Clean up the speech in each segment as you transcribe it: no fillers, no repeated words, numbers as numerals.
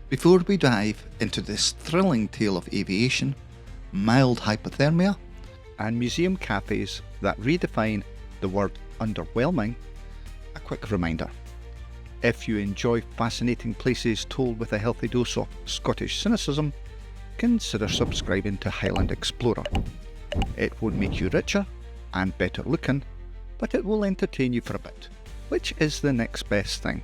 Before we dive into this thrilling tale of aviation, mild hypothermia, and museum cafes that redefine the word underwhelming, a quick reminder. If you enjoy fascinating places told with a healthy dose of Scottish cynicism, consider subscribing to Highland Explorer. It won't make you richer and better looking, but it will entertain you for a bit, which is the next best thing.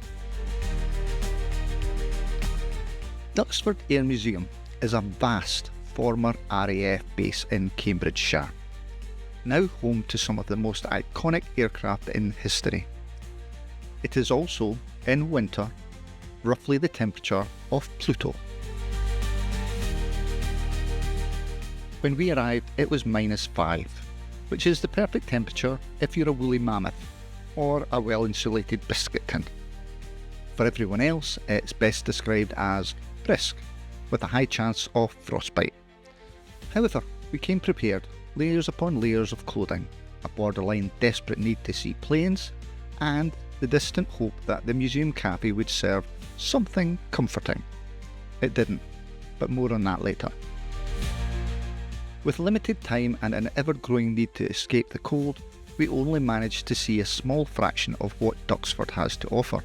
Duxford Air Museum is a vast former RAF base in Cambridgeshire, now home to some of the most iconic aircraft in history. It is also, in winter, roughly the temperature of Pluto. When we arrived, it was -5, which is the perfect temperature if you're a woolly mammoth or a well-insulated biscuit tin. For everyone else, it's best described as brisk, with a high chance of frostbite. However, we came prepared, layers upon layers of clothing, a borderline desperate need to see planes, and the distant hope that the museum cafe would serve something comforting. It didn't, but more on that later. With limited time and an ever-growing need to escape the cold, we only managed to see a small fraction of what Duxford has to offer.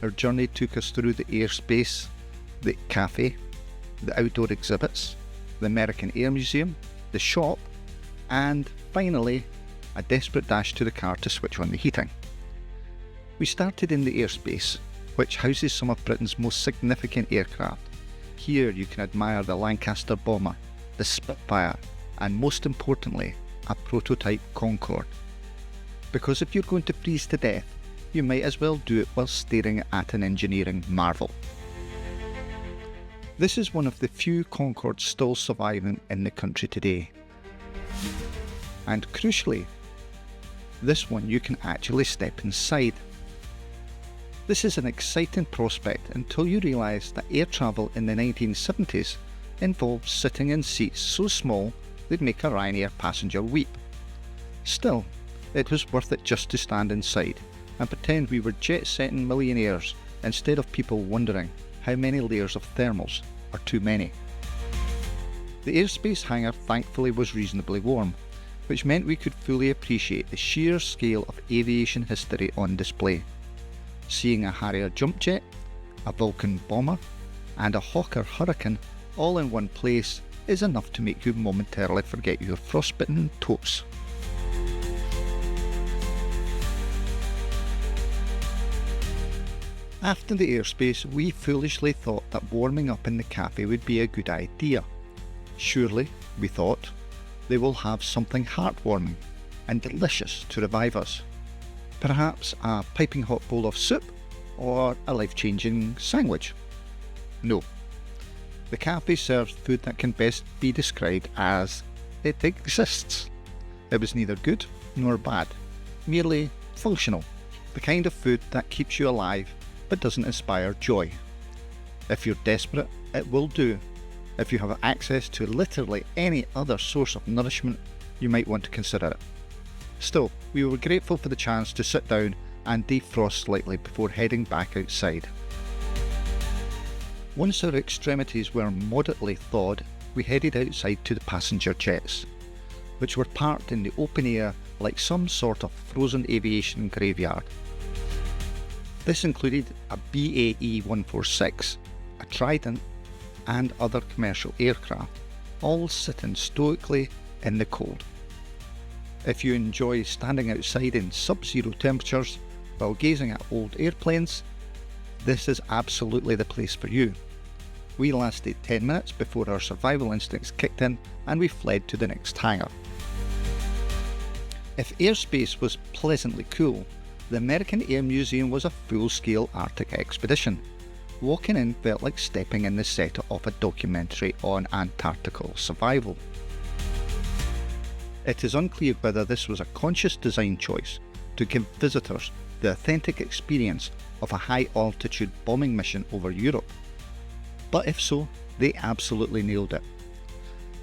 Our journey took us through the Airspace, the cafe, the outdoor exhibits, the American Air Museum, the shop, and finally, a desperate dash to the car to switch on the heating. We started in the Airspace, which houses some of Britain's most significant aircraft. Here you can admire the Lancaster bomber, the Spitfire, and most importantly, a prototype Concorde. Because if you're going to freeze to death, you might as well do it while staring at an engineering marvel. This is one of the few Concordes still surviving in the country today. And crucially, this one you can actually step inside. This is an exciting prospect until you realise that air travel in the 1970s involved sitting in seats so small they'd make a Ryanair passenger weep. Still, it was worth it just to stand inside and pretend we were jet-setting millionaires instead of people wondering how many layers of thermals are too many. The Airspace hangar thankfully was reasonably warm, which meant we could fully appreciate the sheer scale of aviation history on display. Seeing a Harrier jump jet, a Vulcan bomber, and a Hawker Hurricane all in one place is enough to make you momentarily forget your frostbitten toes. After the Airspace, we foolishly thought that warming up in the cafe would be a good idea. Surely, we thought, they will have something heartwarming and delicious to revive us. Perhaps a piping hot bowl of soup or a life-changing sandwich. No. The cafe serves food that can best be described as it exists. It was neither good nor bad, merely functional, the kind of food that keeps you alive but doesn't inspire joy. If you're desperate, it will do. If you have access to literally any other source of nourishment, you might want to consider it. Still, we were grateful for the chance to sit down and defrost slightly before heading back outside. Once our extremities were moderately thawed, we headed outside to the passenger jets, which were parked in the open air like some sort of frozen aviation graveyard. This included a BAE 146, a Trident, and other commercial aircraft, all sitting stoically in the cold. If you enjoy standing outside in sub-zero temperatures while gazing at old airplanes, this is absolutely the place for you. We lasted 10 minutes before our survival instincts kicked in and we fled to the next hangar. If Airspace was pleasantly cool, the American Air Museum was a full-scale Arctic expedition. Walking in felt like stepping in the set of a documentary on Antarctical survival. It is unclear whether this was a conscious design choice to give visitors the authentic experience of a high-altitude bombing mission over Europe. But if so, they absolutely nailed it.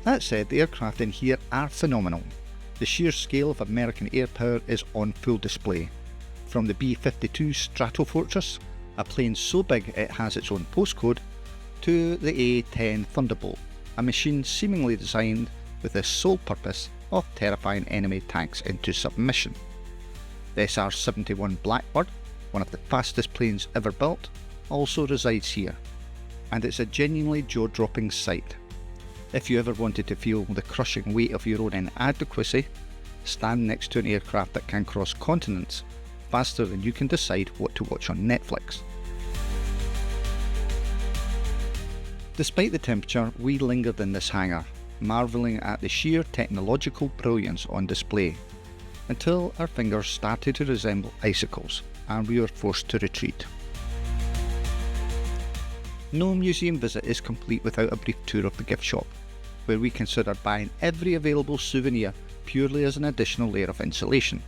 That said, the aircraft in here are phenomenal. The sheer scale of American air power is on full display. From the B-52 Stratofortress, a plane so big it has its own postcode, to the A-10 Thunderbolt, a machine seemingly designed with the sole purpose of terrifying enemy tanks into submission. The SR-71 Blackbird, one of the fastest planes ever built, also resides here, and it's a genuinely jaw-dropping sight. If you ever wanted to feel the crushing weight of your own inadequacy, stand next to an aircraft that can cross continents faster than you can decide what to watch on Netflix. Despite the temperature, we lingered in this hangar, marvelling at the sheer technological brilliance on display, until our fingers started to resemble icicles and we were forced to retreat. No museum visit is complete without a brief tour of the gift shop, where we considered buying every available souvenir purely as an additional layer of insulation.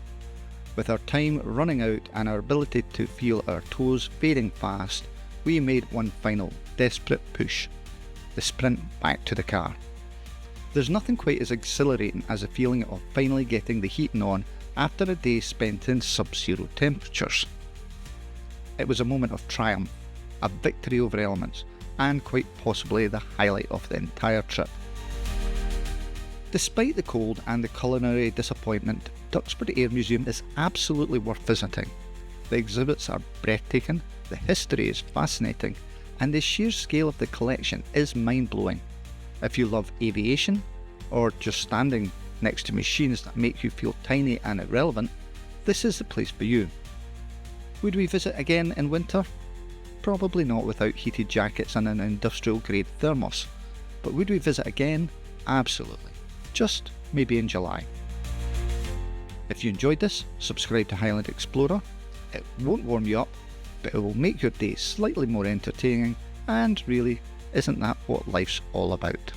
With our time running out and our ability to feel our toes fading fast, we made one final desperate push, the sprint back to the car. There's nothing quite as exhilarating as the feeling of finally getting the heating on after a day spent in sub-zero temperatures. It was a moment of triumph, a victory over elements, and quite possibly the highlight of the entire trip. Despite the cold and the culinary disappointment, Duxford Air Museum is absolutely worth visiting. The exhibits are breathtaking, the history is fascinating, and the sheer scale of the collection is mind-blowing. If you love aviation, or just standing next to machines that make you feel tiny and irrelevant, this is the place for you. Would we visit again in winter? Probably not without heated jackets and an industrial-grade thermos, but would we visit again? Absolutely. Just maybe in July. If you enjoyed this, subscribe to Highland Explorer. It won't warm you up, but it will make your day slightly more entertaining, and really, isn't that what life's all about?